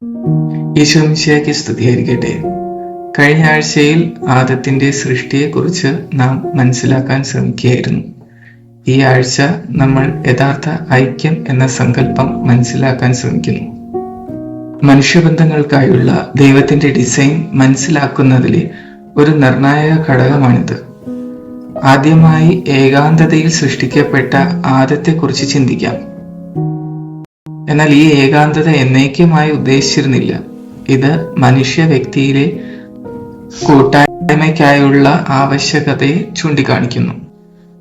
ഈശോ മിശിഹായ്ക്ക് സ്തുതിയായിരിക്കട്ടെ. കഴിഞ്ഞ ആഴ്ചയിൽ ആദത്തിന്റെ സൃഷ്ടിയെക്കുറിച്ച് നാം മനസ്സിലാക്കാൻ ശ്രമിക്കുകയായിരുന്നു. ഈ ആഴ്ച നമ്മൾ യഥാർത്ഥ ഐക്യം എന്ന സങ്കല്പം മനസ്സിലാക്കാൻ ശ്രമിക്കുന്നു. മനുഷ്യബന്ധങ്ങൾക്കായുള്ള ദൈവത്തിന്റെ ഡിസൈൻ മനസ്സിലാക്കുന്നതിലെ ഒരു നിർണായക ഘടകമാണിത്. ആദ്യമായി ഏകാന്തതയിൽ സൃഷ്ടിക്കപ്പെട്ട ആദത്തെക്കുറിച്ച് ചിന്തിക്കാം. എന്നാൽ ഈ ഏകാന്തത എന്നേക്കുമായി ഉദ്ദേശിച്ചിരുന്നില്ല. ഇത് മനുഷ്യ വ്യക്തിയിലെ കൂട്ടായ്മയ്ക്കായുള്ള ആവശ്യകതയെ ചൂണ്ടിക്കാണിക്കുന്നു.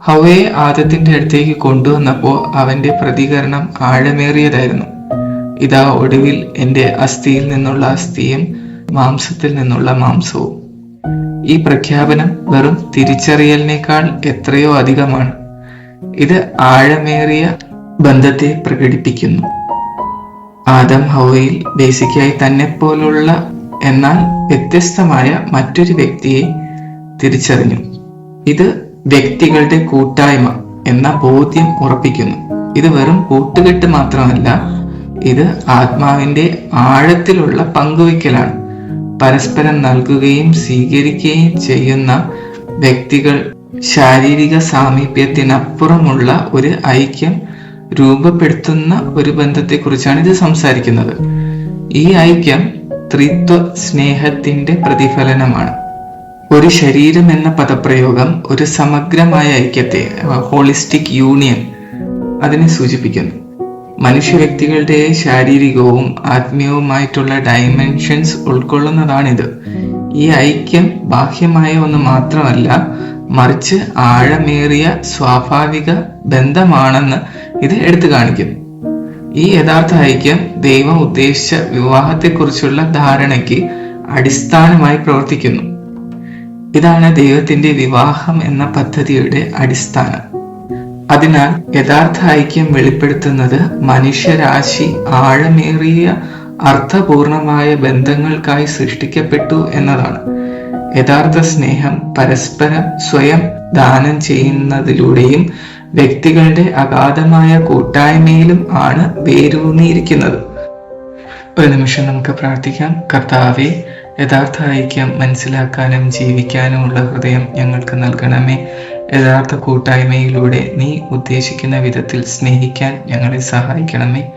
ഹവ്വയെ ആദത്തിന്റെ അടുത്തേക്ക് കൊണ്ടുവന്നപ്പോൾ അവന്റെ പ്രതികരണം ആഴമേറിയതായിരുന്നു. ഇതാ ഒടുവിൽ എൻ്റെ അസ്ഥിയിൽ നിന്നുള്ള അസ്ഥിയും മാംസത്തിൽ നിന്നുള്ള മാംസവും. ഈ പ്രഖ്യാപനം വെറും തിരിച്ചറിയലിനേക്കാൾ എത്രയോ അധികമാണ്. ഇത് ആഴമേറിയ ബന്ധത്തെ പ്രകടിപ്പിക്കുന്നു. ആദം ഹവ്വയിൽ ബേസിക്കായി തന്നെ പോലുള്ള എന്നാൽ വ്യത്യസ്തമായ മറ്റൊരു വ്യക്തിയെ തിരിച്ചറിഞ്ഞു. ഇത് വ്യക്തികളുടെ കൂട്ടായ്മ എന്ന ബോധ്യം ഉറപ്പിക്കുന്നു. ഇത് വെറും കൂട്ടുകെട്ട് മാത്രമല്ല, ഇത് ആത്മാവിന്റെ ആഴത്തിലുള്ള പങ്കുവയ്ക്കലാണ്. പരസ്പരം നൽകുകയും സ്വീകരിക്കുകയും ചെയ്യുന്ന വ്യക്തികൾ ശാരീരിക സാമീപ്യത്തിനപ്പുറമുള്ള ഒരു ഐക്യം രൂപപ്പെടുത്തുന്ന ഒരു ബന്ധത്തെക്കുറിച്ചാണ് ഇത് സംസാരിക്കുന്നത്. ഈ ഐക്യം ത്രിത്വ സ്നേഹത്തിന്റെ പ്രതിഫലനമാണ്. ഒരു ശരീരം എന്ന പദപ്രയോഗം ഒരു സമഗ്രമായ ഐക്യത്തെ, ഹോളിസ്റ്റിക് യൂണിയൻ, അതിനെ സൂചിപ്പിക്കുന്നു. മനുഷ്യ വ്യക്തികളുടെ ശാരീരികവും ആത്മീയവുമായിട്ടുള്ള ഡയമെൻഷൻസ് ഉൾക്കൊള്ളുന്നതാണിത്. ഈ ഐക്യം ബാഹ്യമായ ഒന്ന് മാത്രമല്ല, മറിച്ച് ആഴമേറിയ സ്വാഭാവിക ബന്ധമാണെന്ന് ഇത് എടുത്തു കാണിക്കുന്നു. ഈ യഥാർത്ഥ ഐക്യം ദൈവം ഉദ്ദേശിച്ച വിവാഹത്തെക്കുറിച്ചുള്ള ധാരണയ്ക്ക് അടിസ്ഥാനമായി പ്രവർത്തിക്കുന്നു. ഇതാണ് ദൈവത്തിന്റെ വിവാഹം എന്ന പദ്ധതിയുടെ അടിസ്ഥാനം. അതിനാൽ യഥാർത്ഥ ഐക്യം വെളിപ്പെടുത്തുന്നത് മനുഷ്യരാശി ആഴമേറിയ അർത്ഥപൂർണമായ ബന്ധങ്ങൾക്കായി സൃഷ്ടിക്കപ്പെട്ടു എന്നതാണ്. യഥാർത്ഥ സ്നേഹം പരസ്പരം സ്വയം ദാനം ചെയ്യുന്നതിലൂടെയും വ്യക്തികളുടെ അഗാധമായ കൂട്ടായ്മയിലും ആണ് വേരൂന്നിയിരിക്കുന്നത്. ഒരു നിമിഷം നമുക്ക് പ്രാർത്ഥിക്കാം. കർത്താവേ, യഥാർത്ഥ ഐക്യം മനസ്സിലാക്കാനും ജീവിക്കാനുമുള്ള ഹൃദയം ഞങ്ങൾക്ക് നൽകണമേ. യഥാർത്ഥ കൂട്ടായ്മയിലൂടെ നീ ഉദ്ദേശിക്കുന്ന വിധത്തിൽ സ്നേഹിക്കാൻ ഞങ്ങളെ സഹായിക്കണമേ.